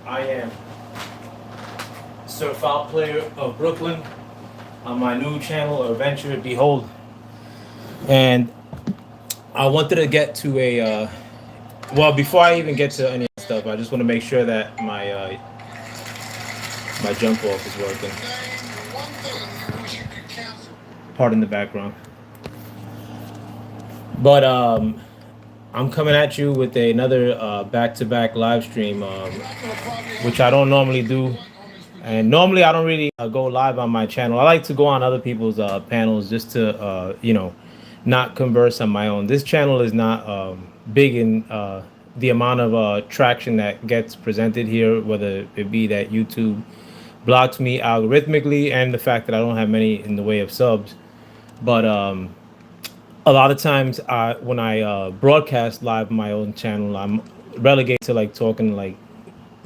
I am certified player of Brooklyn on my new channel or venture, Behold. And I wanted to get to well, before I even get to any of that stuff, I just want to make sure that my jump off is working. Pardon the background. But I'm coming at you with another back-to-back live stream, which I don't normally do. And normally I don't really go live on my channel. I like to go on other people's panels just to, not converse on my own. This channel is not big in the amount of traction that gets presented here, whether it be that YouTube blocks me algorithmically and the fact that I don't have many in the way of subs. But a lot of times when I broadcast live on my own channel, I'm relegated to like talking to like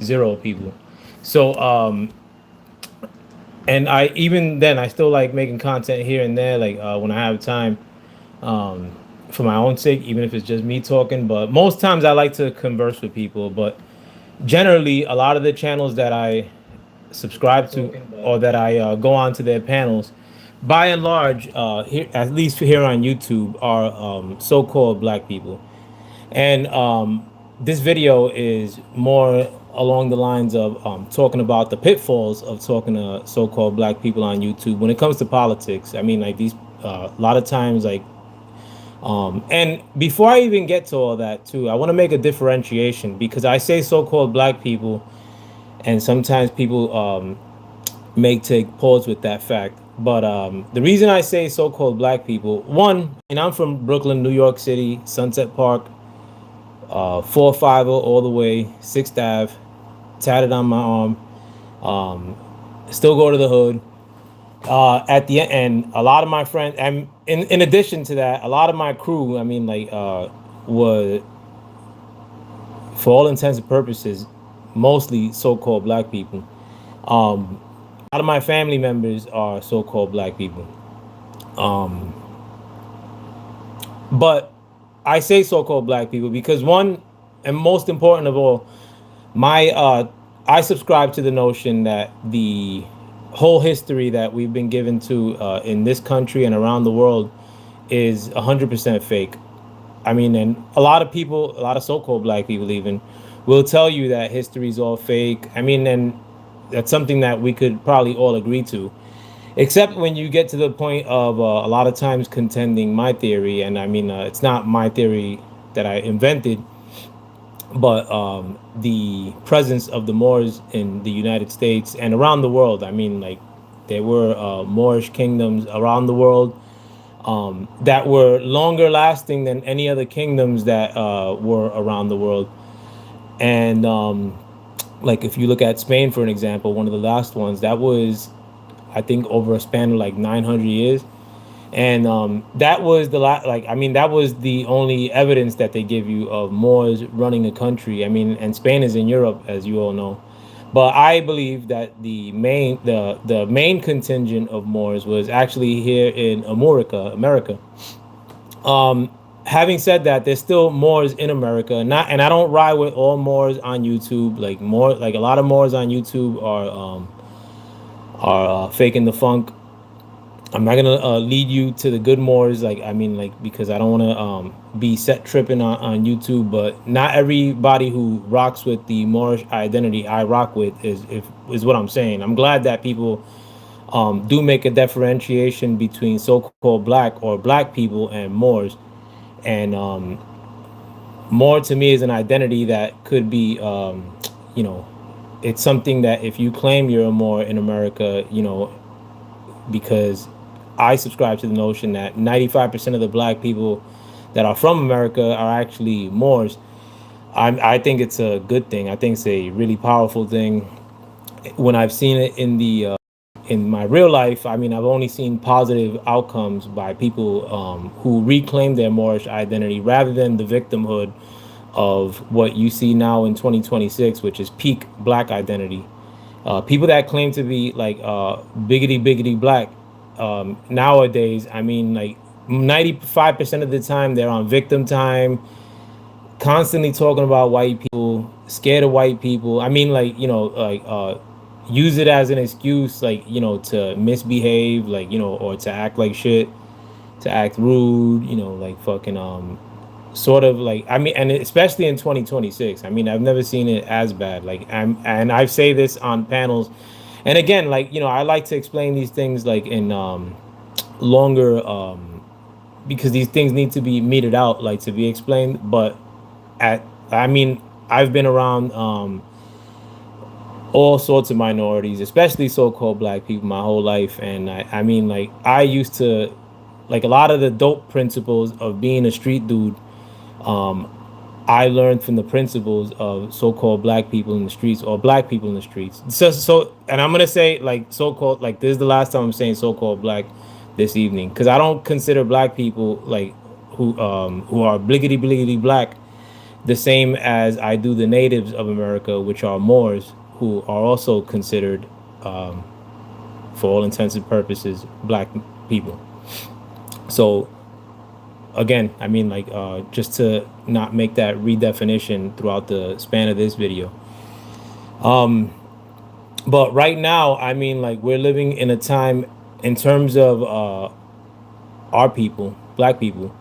zero people. So and I even then I still like making content here and there, like when I have time, for my own sake, even if it's just me talking. But most times I like to converse with people. But generally, a lot of the channels that I subscribe to or that I go on to their panels, by and large, here, at least here on YouTube, are so-called black people. And this video is more along the lines of talking about the pitfalls of talking to so-called black people on YouTube when it comes to politics. I mean, like these, a lot of times, like, and before I even get to all that, too, I want to make a differentiation because I say so-called black people, and sometimes people may take pause with that fact. But the reason I say so-called black people, one, and I'm from Brooklyn, New York City, Sunset Park, 450 all the way, 6th Ave, tatted on my arm. Still go to the hood. At the end, a lot of my friends, and in addition to that, a lot of my crew, I mean, like, were, for all intents and purposes, mostly so-called black people. A lot of my family members are so-called black people. But I say so-called black people because one, and most important of all, my I subscribe to the notion that the whole history that we've been given to in this country and around the world is 100% fake. I mean, and a lot of people, a lot of so-called black people even, will tell you that history is all fake. I mean, and that's something that we could probably all agree to, except when you get to the point of a lot of times contending my theory. And I mean, it's not my theory that I invented, but the presence of the Moors in the United States and around the world. I mean, like, there were Moorish kingdoms around the world that were longer lasting than any other kingdoms that were around the world. And like, if you look at Spain, for an example, one of the last ones, that was, I think, over a span of like 900 years. And that was like, I mean, that was the only evidence that they give you of Moors running a country. I mean, and Spain is in Europe, as you all know. But I believe that the main contingent of Moors was actually here in America. Having said that, there's still Moors in America. Not, and I don't ride with all Moors on YouTube. Like, more, like, a lot of Moors on YouTube are faking the funk. I'm not gonna lead you to the good Moors, like, I mean, like, because I don't want to be set tripping on YouTube. But not everybody who rocks with the Moorish identity I rock with is what I'm saying. I'm glad that people do make a differentiation between so-called black or black people and Moors. And Moor to me is an identity that could be, you know, it's something that if you claim you're a Moor in America, you know, because I subscribe to the notion that 95% of the black people that are from America are actually Moors. I think it's a good thing. I think it's a really powerful thing. When I've seen it in my real life, I mean, I've only seen positive outcomes by people who reclaim their Moorish identity rather than the victimhood of what you see now in 2026, which is peak black identity. People that claim to be like biggity black nowadays, I mean, like, 95% of the time they're on victim time, constantly talking about white people, scared of white people. I mean, like, use it as an excuse, like, to misbehave, like, or to act like shit, to act rude, like fucking sort of like, I mean, and especially in 2026. I mean, I've never seen it as bad. Like, and I say this on panels, and again, like, I like to explain these things like in longer, because these things need to be meted out, like to be explained. But at I mean, I've been around all sorts of minorities, especially so-called black people, my whole life, and I mean, like, I used to, like, a lot of the dope principles of being a street dude. I learned from the principles of so-called black people in the streets, or black people in the streets. And I'm gonna say, like, so-called, like, this is the last time I'm saying so-called black this evening, because I don't consider black people, like, who are bliggity bliggity black, the same as I do the natives of America, which are Moors, who are also considered, for all intents and purposes, black people. So again, I mean, like, just to not make that redefinition throughout the span of this video. But right now, I mean, like, we're living in a time, in terms of our people, black people,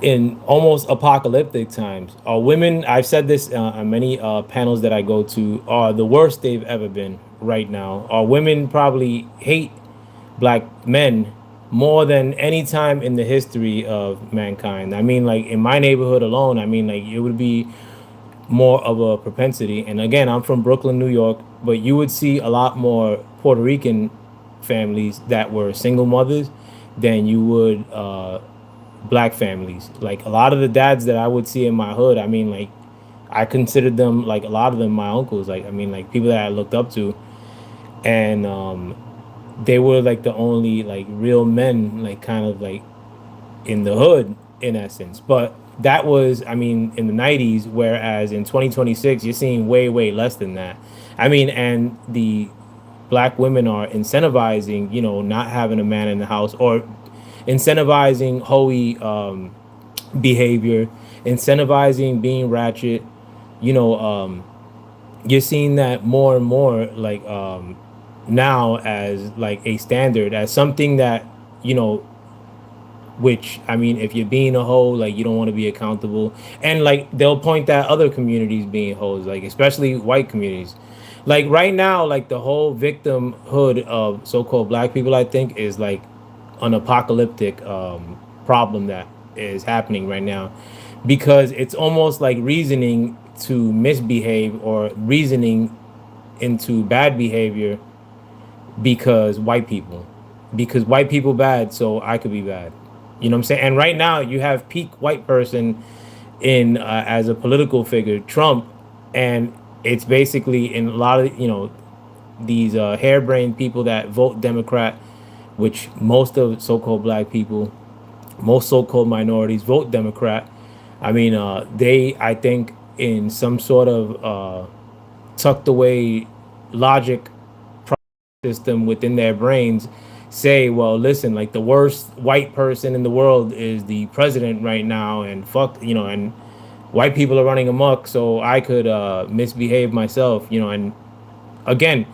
in almost apocalyptic times. Women, I've said this on many panels that I go to, are the worst they've ever been right now. Women probably hate black men more than any time in the history of mankind. I mean, like, in my neighborhood alone, I mean, like, it would be more of a propensity. And again, I'm from Brooklyn, New York, but you would see a lot more Puerto Rican families that were single mothers than you would black families. Like, a lot of the dads that I would see in my hood, I mean, like, I considered them, like, a lot of them, my uncles. Like, I mean, like, people that I looked up to, and they were like the only, like, real men, like, kind of like in the hood, in essence. But that was, I mean, in the 90s, whereas in 2026 you're seeing way way less than that. I mean, and the black women are incentivizing, not having a man in the house, or incentivizing hoey behavior, incentivizing being ratchet. you know um you're seeing that more and more, like, now, as like a standard, as something that, you know which, I mean, if you're being a hoe, like, you don't want to be accountable. And, like, they'll point at other communities being hoes, like, especially white communities. Like, right now, like, the whole victimhood of so-called black people, I think, is like an apocalyptic problem that is happening right now, because it's almost like reasoning to misbehave, or reasoning into bad behavior, because white people bad, so I could be bad. You know what I'm saying? And right now you have peak white person in, as a political figure, Trump, and it's basically in a lot of, these harebrained people that vote Democrat, which most of so-called black people, most so-called minorities vote Democrat. I mean, they, I think, in some sort of tucked away logic system within their brains, say, well, listen, like, the worst white person in the world is the president right now, and fuck, and white people are running amok, so I could misbehave myself, and again,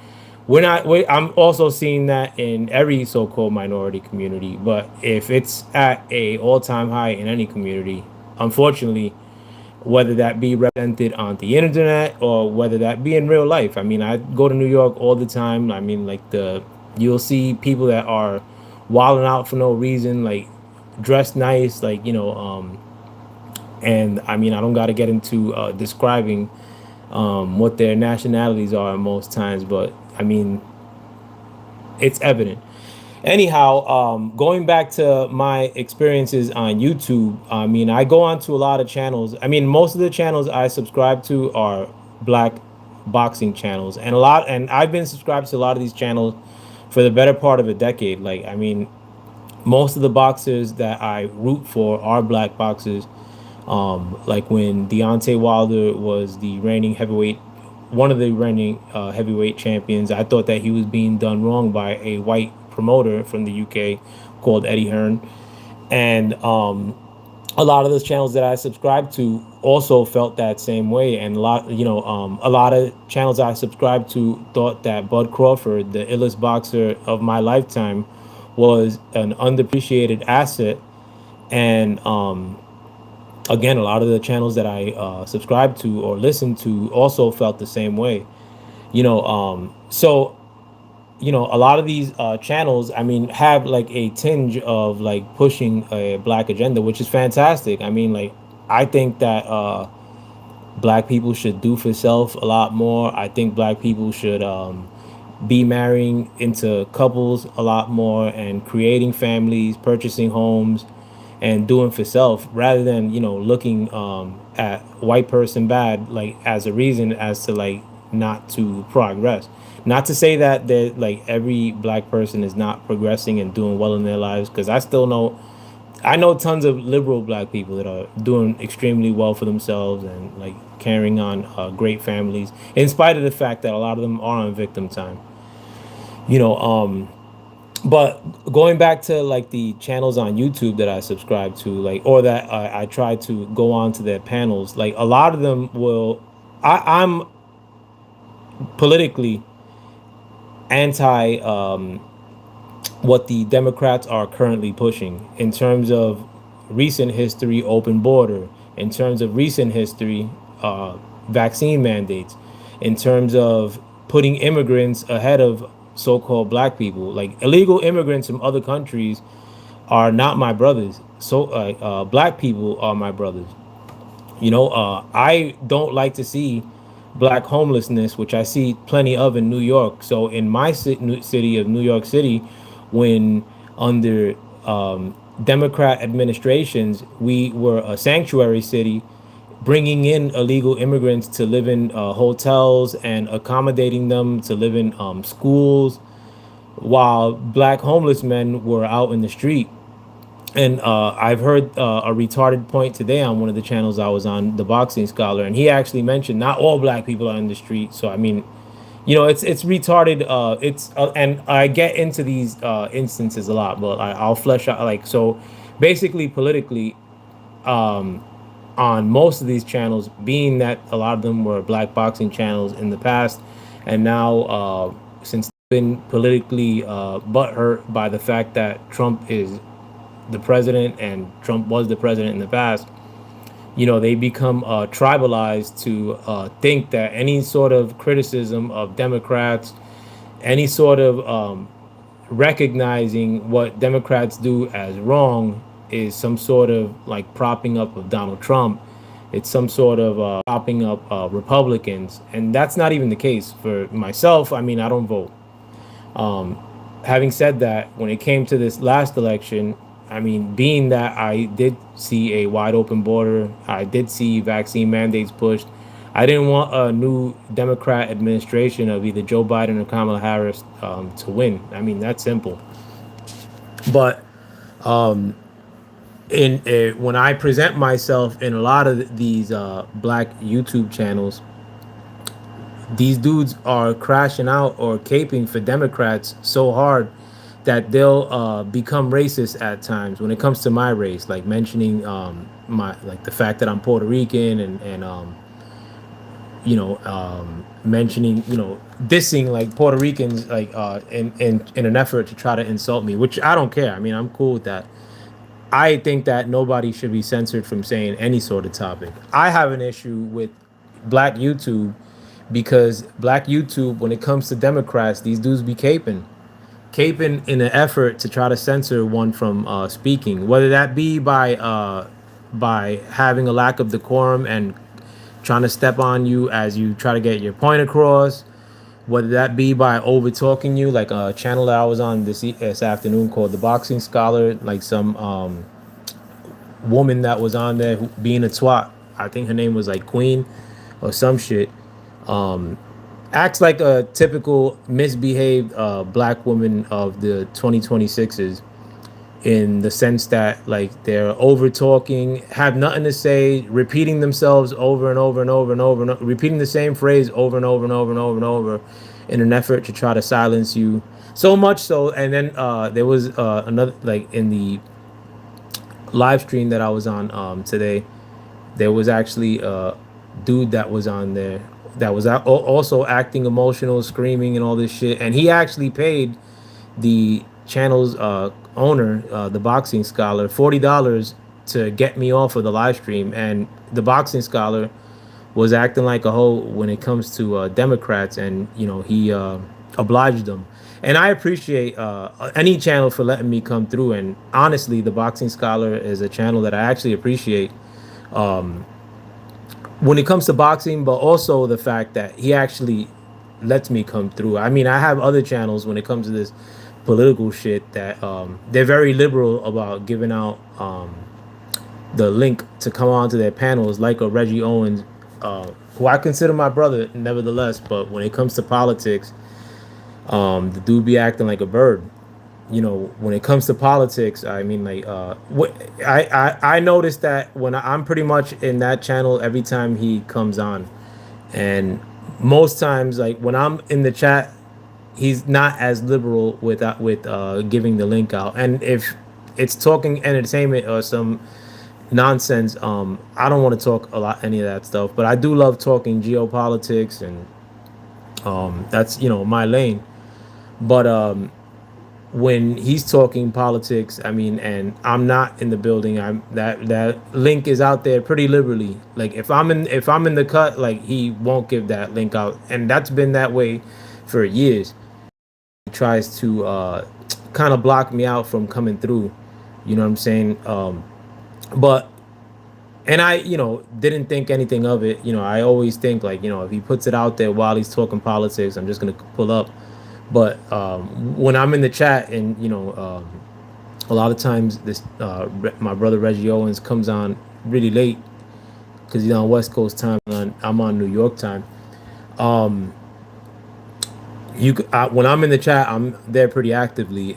I'm also seeing that in every so-called minority community. But if it's at a all-time high in any community, unfortunately, whether that be represented on the internet or whether that be in real life. I mean, I go to New York all the time. I mean, like, you'll see people that are wilding out for no reason, like, dressed nice, like, and I mean, I don't got to get into describing what their nationalities are most times, but I mean, it's evident. Anyhow, going back to my experiences on YouTube, I mean, I go onto a lot of channels. I mean, most of the channels I subscribe to are black boxing channels, and I've been subscribed to a lot of these channels for the better part of a decade. Like, I mean, most of the boxers that I root for are black boxers. Like, when Deontay Wilder was the reigning heavyweight, one of the reigning heavyweight champions, I thought that he was being done wrong by a white promoter from the UK called Eddie Hearn. And a lot of those channels that I subscribe to also felt that same way, and a lot of channels I subscribed to thought that Bud Crawford, the illest boxer of my lifetime, was an underappreciated asset. And again, a lot of the channels that I subscribed to or listened to also felt the same way. So a lot of these channels, I mean, have like a tinge of like pushing a black agenda, which is fantastic. I mean, like, I think that black people should do for self a lot more. I think black people should be marrying into couples a lot more and creating families, purchasing homes, and doing for self rather than looking at white person bad like as a reason as to like not to progress. Not to say that like every black person is not progressing and doing well in their lives, because I know tons of liberal black people that are doing extremely well for themselves and like carrying on great families, in spite of the fact that a lot of them are on victim time. You know, but going back to like the channels on YouTube that I subscribe to, like, or that I try to go on to their panels, like a lot of them will. I'm politically anti what the Democrats are currently pushing in terms of recent history, open border, in terms of recent history, vaccine mandates, in terms of putting immigrants ahead of so-called black people. Like, illegal immigrants from other countries are not my brothers. So black people are my brothers. I don't like to see black homelessness, which I see plenty of in New York. So in my city of New York City, when under Democrat administrations, we were a sanctuary city, bringing in illegal immigrants to live in hotels and accommodating them to live in schools, while black homeless men were out in the street. And I've heard a retarded point today on one of the channels I was on, the Boxing Scholar, and he actually mentioned not all black people are in the street. So I mean, it's retarded. And I get into these instances a lot, but I'll flesh out like so. Basically, politically, on most of these channels, being that a lot of them were black boxing channels in the past, and now since been politically butthurt by the fact that Trump is the president and Trump was the president in the past, they become tribalized to think that any sort of criticism of Democrats, any sort of recognizing what Democrats do as wrong, is some sort of like propping up of Donald Trump. It's some sort of propping up Republicans. And that's not even the case for myself. I mean, I don't vote. Having said that, when it came to this last election, I mean, being that I did see a wide open border, I did see vaccine mandates pushed. I didn't want a new Democrat administration of either Joe Biden or Kamala Harris to win. I mean, that's simple. But in when I present myself in a lot of these black YouTube channels, these dudes are crashing out or caping for Democrats so hard that they'll become racist at times when it comes to my race, like mentioning my like the fact that I'm Puerto Rican and mentioning dissing like Puerto Ricans like in an effort to try to insult me, which I don't care. I mean, I'm cool with that. I think that nobody should be censored from saying any sort of topic. I have an issue with black YouTube because black YouTube, when it comes to Democrats, these dudes be caping in an effort to try to censor one from speaking, whether that be by having a lack of decorum and trying to step on you as you try to get your point across, whether that be by over talking you, like a channel that I was on this afternoon called The Boxing Scholar, like some woman that was on there being a twat. I think her name was like Queen or some shit. Acts like a typical misbehaved black woman of the 2026s, in the sense that like they're over talking, have nothing to say, repeating themselves over and over and over and over and over, repeating the same phrase over and over and over and over and over in an effort to try to silence you. So much so, and then there was another, like in the live stream that I was on today, There was actually a dude that was on there that was also acting emotional, screaming, and all this shit. And he actually paid the channel's owner, the boxing scholar, $40 to get me off of the live stream. And the boxing scholar was acting like a hoe when it comes to Democrats, and he obliged them. And I appreciate any channel for letting me come through. And honestly, the Boxing Scholar is a channel that I actually appreciate when it comes to boxing, but also the fact that he actually lets me come through. I mean, I have other channels when it comes to this political shit that they're very liberal about giving out the link to come on to their panels, like a Reggie Owens, who I consider my brother, nevertheless. But when it comes to politics, the dude be acting like a bird. When it comes to politics, I mean, like, I noticed that when I'm pretty much in that channel every time he comes on, and most times, like when I'm in the chat, he's not as liberal with giving the link out. And if it's talking entertainment or some nonsense, I don't want to talk a lot any of that stuff. But I do love talking geopolitics, and that's my lane. But when he's talking politics, I mean, and I'm not in the building, I'm that link is out there pretty liberally. Like if I'm in the cut, like he won't give that link out, and that's been that way for years. He tries to kind of block me out from coming through. You know what I'm saying? But and I didn't think anything of it. I always think, like, if he puts it out there while he's talking politics, I'm just gonna pull up. But when I'm in the chat, and a lot of times this my brother Reggie Owens comes on really late because he's on West Coast time, and I'm on New York time. When I'm in the chat, I'm there pretty actively.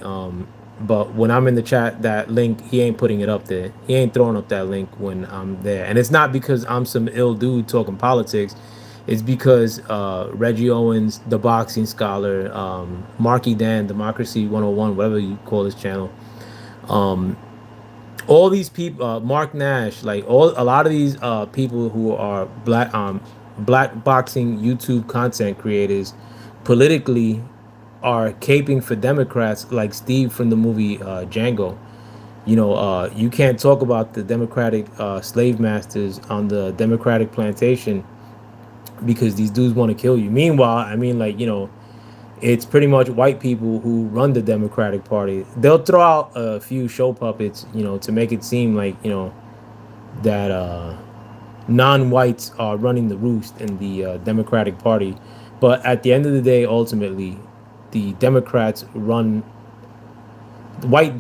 But when I'm in the chat, that link, he ain't putting it up there. He ain't throwing up that link when I'm there. And it's not because I'm some ill dude talking politics. It's because Reggie Owens, the boxing scholar, Marky Dan, Democracy 101, whatever you call this channel, all these people, Mark Nash, like a lot of these people who are black boxing YouTube content creators, politically are caping for Democrats, like Steve from the movie Django. You can't talk about the Democratic slave masters on the Democratic plantation because these dudes want to kill you. Meanwhile, I mean, like, it's pretty much white people who run the Democratic Party. They'll throw out a few show puppets, to make it seem like, that non-whites are running the roost in the Democratic Party. But at the end of the day, ultimately, the Democrats run white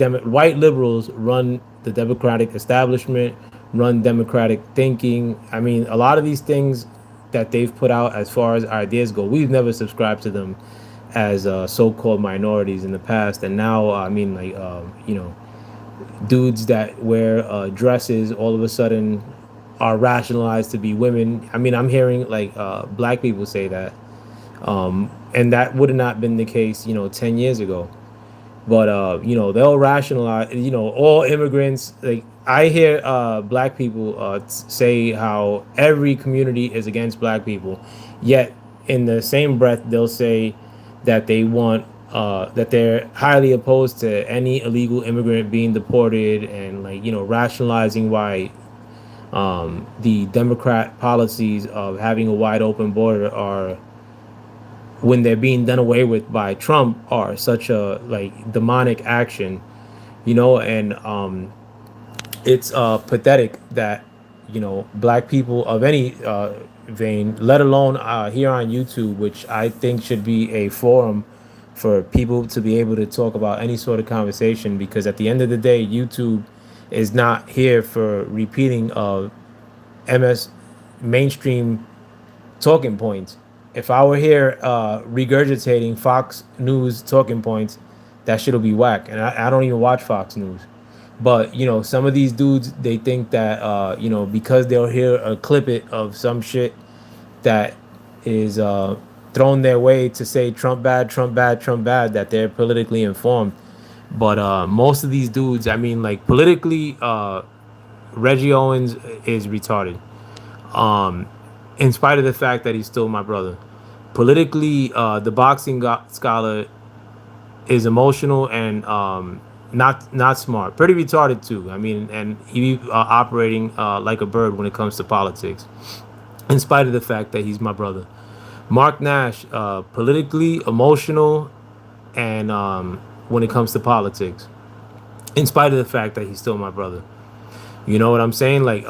liberals run the Democratic establishment, run democratic thinking. I mean, a lot of these things that they've put out as far as ideas go, we've never subscribed to them as so-called minorities in the past. And now, I mean, like, dudes that wear dresses all of a sudden are rationalized to be women. I mean, I'm hearing like black people say that, and that would have not been the case, 10 years ago. But they'll rationalize, all immigrants. Like, I hear black people say how every community is against black people, yet in the same breath they'll say that they want that they're highly opposed to any illegal immigrant being deported, and, like, rationalizing why the Democrat policies of having a wide open border are, when they're being done away with by Trump, are such a, like, demonic action, and it's pathetic that black people of any vein, let alone here on YouTube, which I think should be a forum for people to be able to talk about any sort of conversation, because at the end of the day, YouTube is not here for repeating of MS mainstream talking points. If I were here regurgitating Fox News talking points, that shit'll be whack. And I don't even watch Fox News. But some of these dudes, they think that because they'll hear a clip it of some shit that is thrown their way to say Trump bad, Trump bad, Trump bad, that they're politically informed. But most of these dudes, I mean, like, politically Reggie Owens is retarded. Um, in spite of the fact that he's still my brother. Politically, the boxing scholar is emotional and not smart, pretty retarded too. I mean, and he operating like a bird when it comes to politics. In spite of the fact that he's my brother, Mark Nash, politically emotional, and when it comes to politics, in spite of the fact that he's still my brother. You know what I'm saying? Like,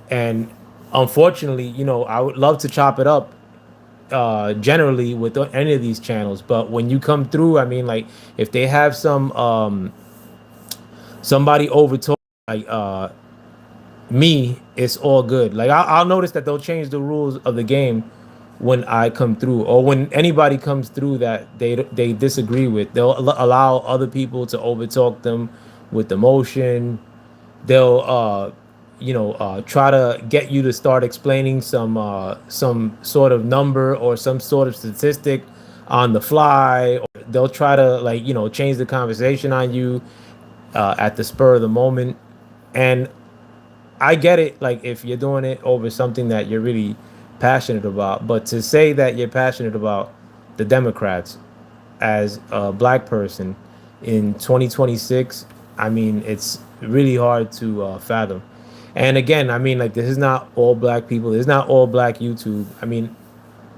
and unfortunately, I would love to chop it up generally with any of these channels, but when you come through, I mean, like, if they have somebody over talk like me, it's all good. Like, I'll notice that they'll change the rules of the game when I come through, or when anybody comes through that they disagree with. They'll allow other people to overtalk them with emotion. They'll try to get you to start explaining some sort of number or some sort of statistic on the fly, or they'll try to, like, change the conversation on you at the spur of the moment. And I get it, like, if you're doing it over something that you're really passionate about, but to say that you're passionate about the Democrats as a black person in 2026, I mean, it's really hard to fathom. And again, I mean, like, this is not all black people. This is not all black YouTube. I mean,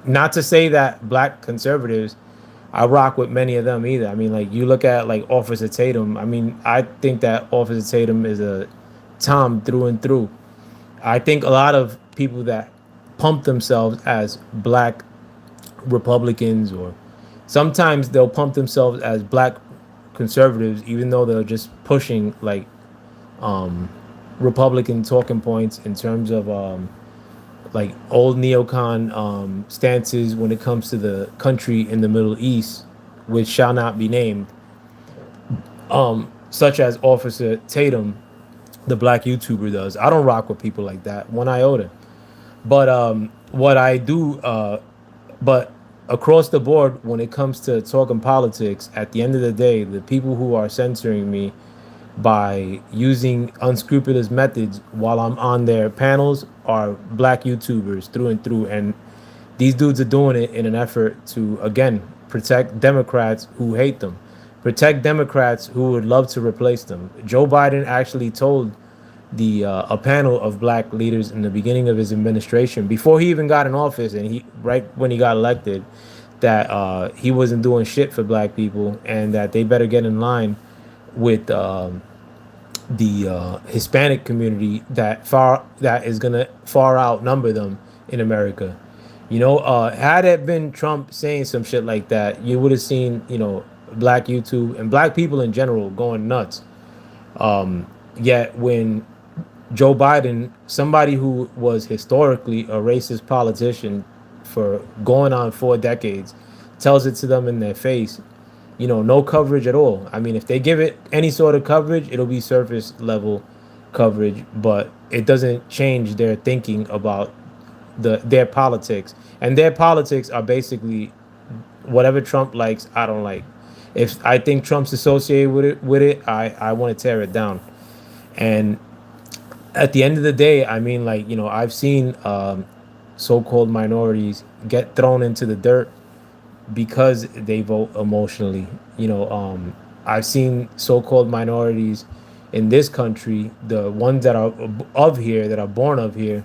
not to say that black conservatives, I rock with many of them either. I mean, like, you look at, like, Officer Tatum. I mean, I think that Officer Tatum is a Tom through and through. I think a lot of people that pump themselves as black Republicans, or sometimes they'll pump themselves as black conservatives, even though they're just pushing, like, Republican talking points in terms of like old neocon stances when it comes to the country in the Middle East, which shall not be named, such as Officer Tatum, the black YouTuber, does. I don't rock with people like that, one iota. But what I do, but across the board, when it comes to talking politics, at the end of the day, the people who are censoring me by using unscrupulous methods while I'm on their panels are black YouTubers through and through. And these dudes are doing it in an effort to, again, protect Democrats who hate them, protect Democrats who would love to replace them. Joe Biden actually told the a panel of black leaders in the beginning of his administration, before he even got in office, and he right when he got elected, that he wasn't doing shit for black people, and that they better get in line with the Hispanic community that is gonna far outnumber them in America. Had it been Trump saying some shit like that, you would have seen, black YouTube and black people in general going nuts. Yet when Joe Biden, somebody who was historically a racist politician for going on 4 decades, tells it to them in their face, no coverage at all. I mean, if they give it any sort of coverage, it'll be surface level coverage, but it doesn't change their thinking about their politics. And their politics are basically whatever Trump likes, I don't like. If I think Trump's associated with it, I want to tear it down. And at the end of the day, I mean, like, I've seen so-called minorities get thrown into the dirt because they vote emotionally. I've seen so-called minorities in this country, the ones that are of here, that are born of here,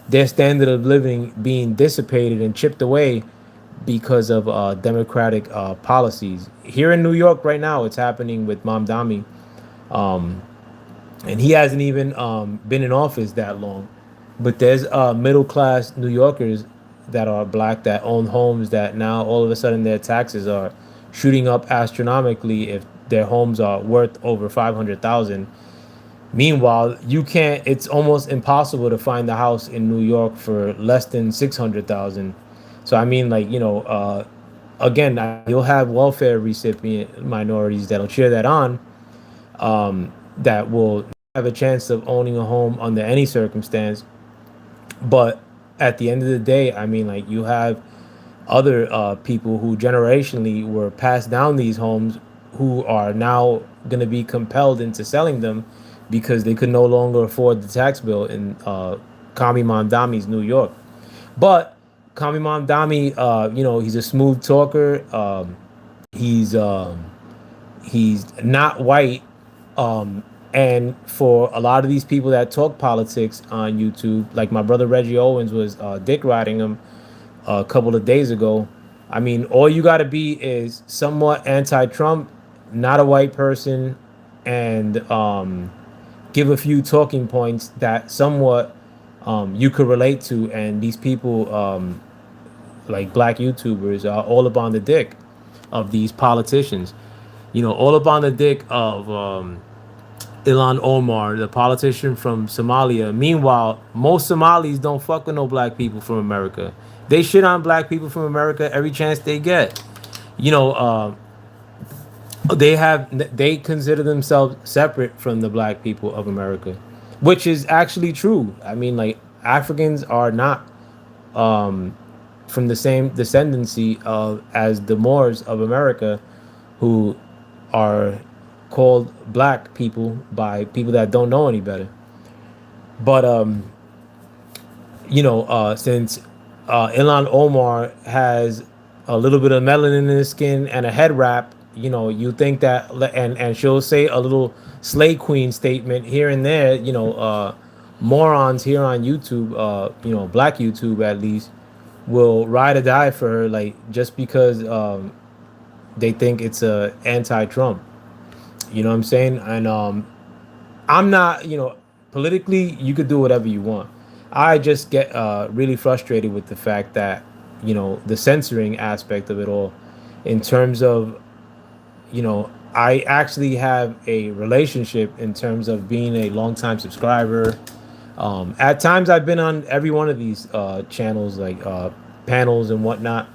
their standard of living being dissipated and chipped away because of democratic policies. Here in New York right now, it's happening with Mamdani. And he hasn't even been in office that long. But there's middle class New Yorkers that are black that own homes that now all of a sudden their taxes are shooting up astronomically if their homes are worth over 500,000. Meanwhile, you can't. It's almost impossible to find a house in New York for less than 600,000. So I mean, like, again, you'll have welfare recipient minorities that'll cheer that on, that will have a chance of owning a home under any circumstance. But at the end of the day, I mean, like, you have other people who generationally were passed down these homes, who are now going to be compelled into selling them because they could no longer afford the tax bill in Kami Mondami's New York. But Kami Mondami, he's a smooth talker. He's he's not white, and for a lot of these people that talk politics on YouTube, like my brother Reggie Owens was dick riding him a couple of days ago. I mean, all you got to be is somewhat anti-Trump, not a white person, and give a few talking points that somewhat you could relate to. And these people, like black YouTubers, are all up on the dick of these politicians. All up on the dick of Ilan Omar, the politician from Somalia. Meanwhile, most Somalis don't fuck with no black people from America. They shit on black people from America every chance they get. You know, they consider themselves separate from the black people of America, which is actually true. I mean, like Africans are not from the same descendancy of as the Moors of America, who are called black people by people that don't know any better. But since Ilan Omar has a little bit of melanin in his skin and a head wrap, you think that, and she'll say a little slay queen statement here and there. Morons here on YouTube, black YouTube at least, will ride or die for her, like just because they think it's a anti-Trump. You know what I'm saying? And I'm not, politically, you could do whatever you want. I just get really frustrated with the fact that, the censoring aspect of it all, in terms of, I actually have a relationship in terms of being a longtime subscriber. At times, I've been on every one of these channels, like panels and whatnot.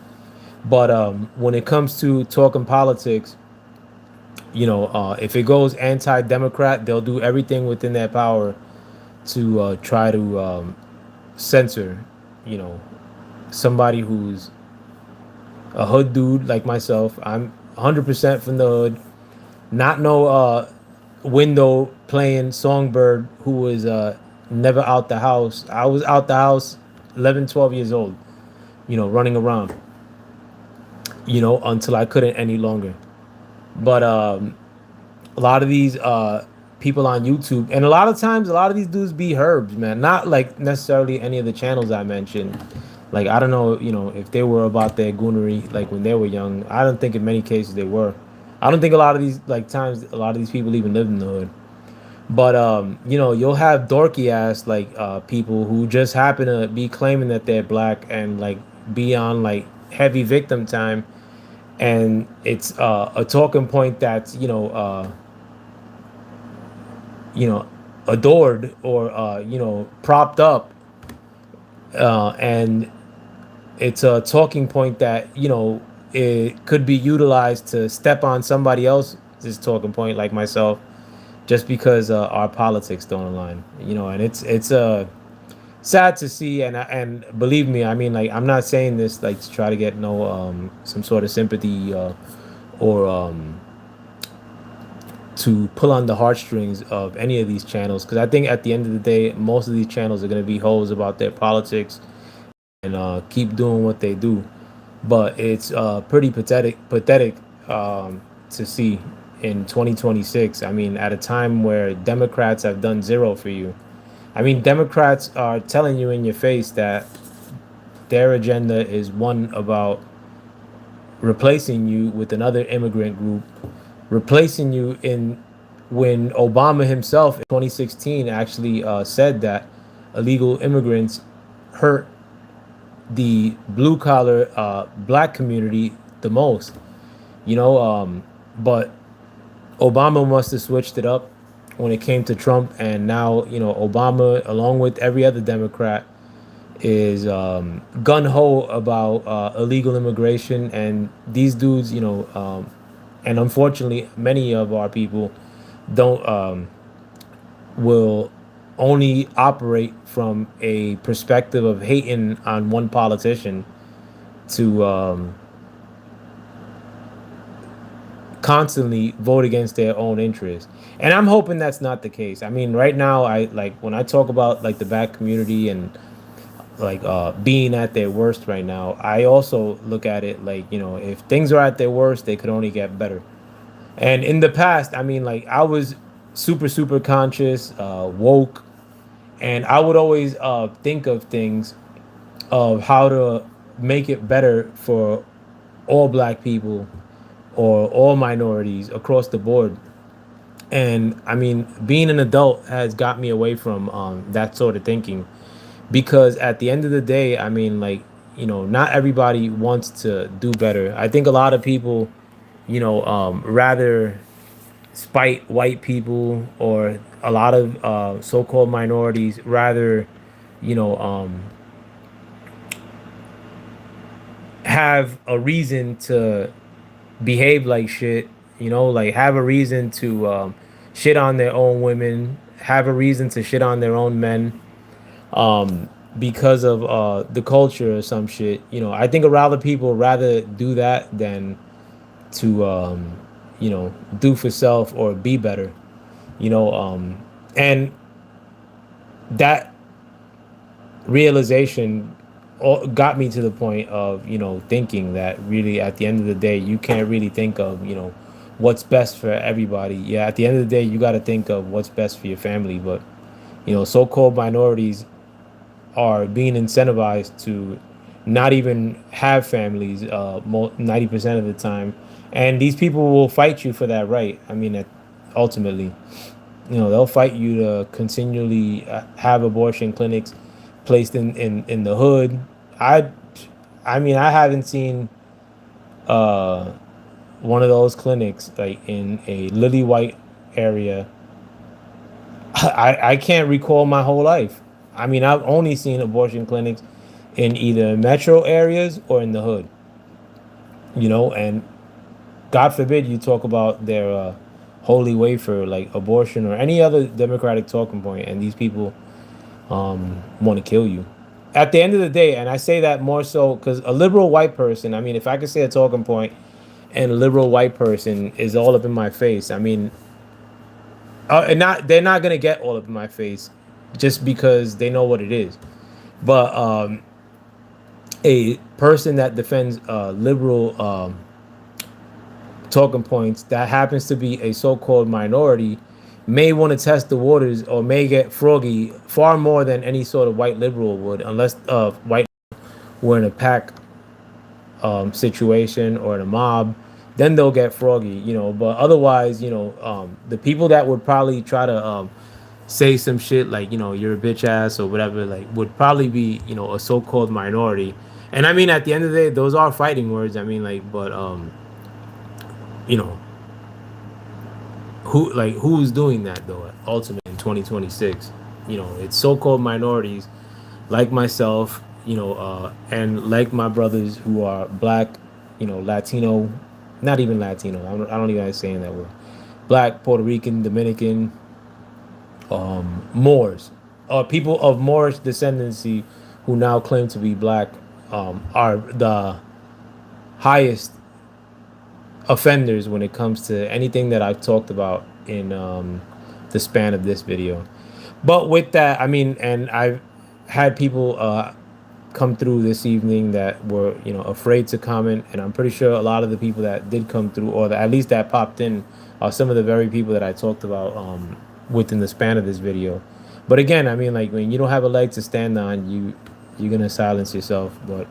But when it comes to talking politics, if it goes anti-democrat, they'll do everything within their power to try to censor you know somebody who's a hood dude like myself. I'm 100% from the hood, not no window playing songbird who was never out the house. I was out the house 11, 12 years old, running around, until I couldn't any longer. But a lot of these people on YouTube, and a lot of times, a lot of these dudes be herbs, man. Not like necessarily any of the channels I mentioned. Like I don't know, if they were about their goonery, like when they were young. I don't think in many cases they were. I don't think a lot of these a lot of these people even lived in the hood. But you'll have dorky ass like people who just happen to be claiming that they're black and like be on like heavy victim time, and it's a talking point that's adored or propped up, and it's a talking point that it could be utilized to step on somebody else's talking point like myself, just because our politics don't align. And it's sad to see, and believe me, I mean, like, I'm not saying this like to try to get no some sort of sympathy or to pull on the heartstrings of any of these channels, because I think at the end of the day, most of these channels are going to be hoes about their politics and keep doing what they do. But it's pretty pathetic to see in 2026. I mean, at a time where Democrats have done zero for you. I mean, Democrats are telling you in your face that their agenda is one about replacing you with another immigrant group, replacing you in when Obama himself in 2016 actually said that illegal immigrants hurt the blue collar black community the most. But Obama must have switched it up when it came to Trump, and now Obama, along with every other Democrat, is gun ho about illegal immigration, and these dudes, and unfortunately, many of our people don't will only operate from a perspective of hating on one politician to constantly vote against their own interests. And I'm hoping that's not the case. I mean, right now, I like when I talk about like the black community and like being at their worst right now, I also look at it like, if things are at their worst, they could only get better. And in the past, I mean, like I was super super conscious, woke, and I would always think of things of how to make it better for all black people or all minorities across the board. And I mean, being an adult has got me away from that sort of thinking, because at the end of the day, I mean, like, not everybody wants to do better. I think a lot of people, rather spite white people, or a lot of so-called minorities rather, you know, have a reason to behave like shit, like have a reason to shit on their own women, have a reason to shit on their own men, because of the culture or some shit. I think a lot of people rather do that than to, do for self or be better, and that realization got me to the point of thinking that really at the end of the day you can't really think of what's best for everybody. Yeah, at the end of the day you got to think of what's best for your family, but so-called minorities are being incentivized to not even have families 90% of the time, and these people will fight you for that right. I mean, ultimately, they'll fight you to continually have abortion clinics placed in the hood. I i mean, I haven't seen uh one of those clinics like in a lily white area. I can't recall my whole life. I mean, I've only seen abortion clinics in either metro areas or in the hood, and God forbid you talk about their holy wafer like abortion or any other democratic talking point, and these people want to kill you. At the end of the day, and I say that more so because a liberal white person, I mean, if I could say a talking point and a liberal white person is all up in my face, I mean, and not they're not gonna get all up in my face just because they know what it is. But a person that defends liberal talking points that happens to be a so-called minority may want to test the waters or may get froggy far more than any sort of white liberal would, unless white were in a pack situation or in a mob. Then they'll get froggy, but otherwise, the people that would probably try to say some shit like, you're a bitch ass or whatever, like, would probably be, a so-called minority. And I mean, at the end of the day, those are fighting words. I mean, like, but you know who's doing that though ultimately in 2026? It's so-called minorities like myself, and like my brothers who are black, Latino, not even Latino, I don't even like saying that word, black, Puerto Rican, Dominican, Moors, people of Moorish descendancy who now claim to be black, are the highest offenders when it comes to anything that I've talked about in the span of this video. But with that, I mean, and I've had people come through this evening that were, afraid to comment, and I'm pretty sure a lot of the people that did come through, or at least that popped in, are some of the very people that I talked about within the span of this video. But again, I mean, like, when you don't have a leg to stand on, you're gonna silence yourself. But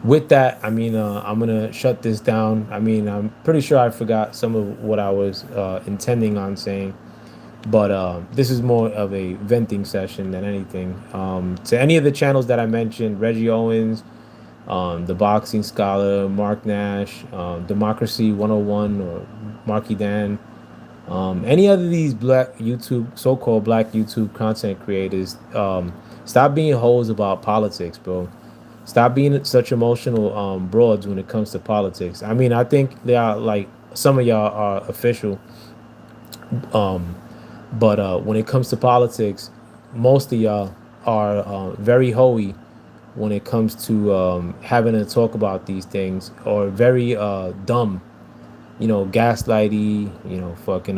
with that, I mean, I'm gonna shut this down. I mean, I'm pretty sure I forgot some of what I was intending on saying, but this is more of a venting session than anything. To any of the channels that I mentioned, Reggie Owens, the Boxing Scholar, Mark Nash, Democracy 101, or Marky Dan, any other of these black YouTube, so-called black YouTube content creators, stop being hoes about politics, bro. Stop being such emotional broads when it comes to politics. I mean, I think they are, like, some of y'all are official, but when it comes to politics, most of y'all are very hoey when it comes to having to talk about these things, or very dumb gaslighty, fucking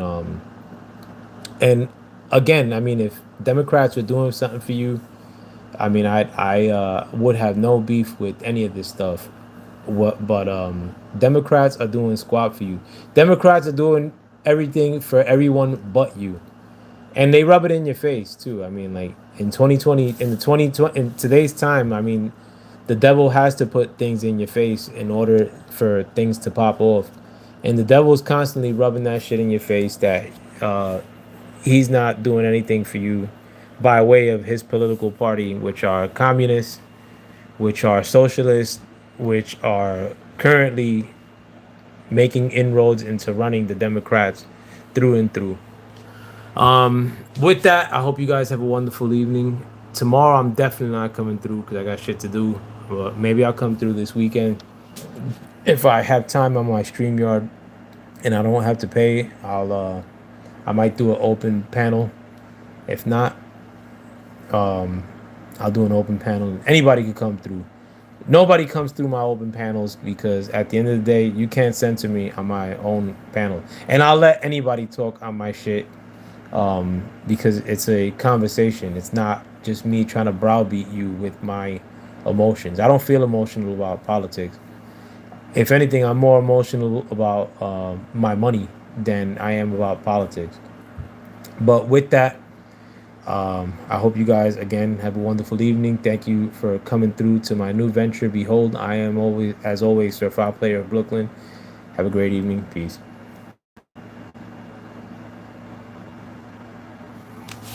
and again, I mean, if Democrats were doing something for you, I mean, I would have no beef with any of this stuff. But Democrats are doing squat for you. Democrats are doing everything for everyone but you, and they rub it in your face too. I mean, like in 2020, in the 2020, in today's time, I mean, the devil has to put things in your face in order for things to pop off, and the devil's constantly rubbing that shit in your face that uh, he's not doing anything for you by way of his political party, which are communists, which are socialists, which are currently making inroads into running the Democrats through and through. With that, I hope you guys have a wonderful evening. Tomorrow, I'm definitely not coming through because I got shit to do. But maybe I'll come through this weekend if I have time on my StreamYard and I don't have to pay. I might do an open panel. If not, I'll do an open panel. Anybody can come through. Nobody comes through my open panels because at the end of the day, you can't censor me on my own panel, and I'll let anybody talk on my shit because it's a conversation. It's not just me trying to browbeat you with my emotions. I don't feel emotional about politics. If anything, I'm more emotional about my money than I am about politics. But with that, I hope you guys again have a wonderful evening. Thank you for coming through to my new venture. Behold, I am always, as always, Sir File Player of Brooklyn. Have a great evening. Peace.